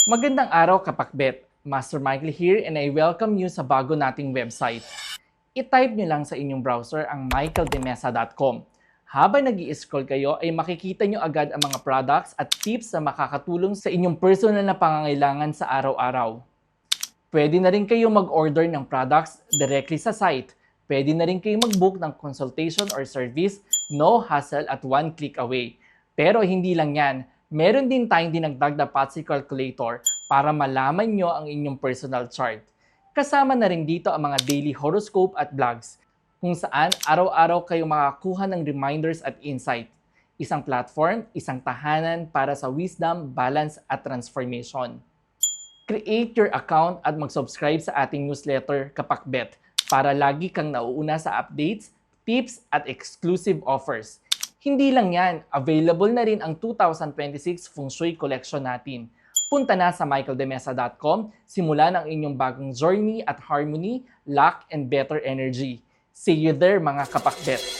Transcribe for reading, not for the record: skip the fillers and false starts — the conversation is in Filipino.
Magandang araw kapakbet. Master Michael here and I welcome you sa bago nating website. I-type nyo lang sa inyong browser ang michaeldemesa.com. Habang nag-i-scroll kayo ay makikita nyo agad ang mga products at tips na makakatulong sa inyong personal na pangangailangan sa araw-araw. Pwede na rin kayo mag-order ng products directly sa site. Pwede na rin kayo mag-book ng consultation or service, no hassle at one click away. Pero hindi lang yan. Meron din tayong dinagdag na Patsy Calculator para malaman nyo ang inyong personal chart. Kasama na rin dito ang mga daily horoscope at vlogs, kung saan araw-araw kayo makakuha ng reminders at insight. Isang platform, isang tahanan para sa wisdom, balance at transformation. Create your account at mag-subscribe sa ating newsletter Kapakbet para lagi kang nauuna sa updates, tips at exclusive offers. Hindi lang yan, available na rin ang 2026 Feng Shui Collection natin. Punta na sa michaeldemesa.com, simulan ang inyong bagong journey at harmony, luck, and better energy. See you there mga kapakbet!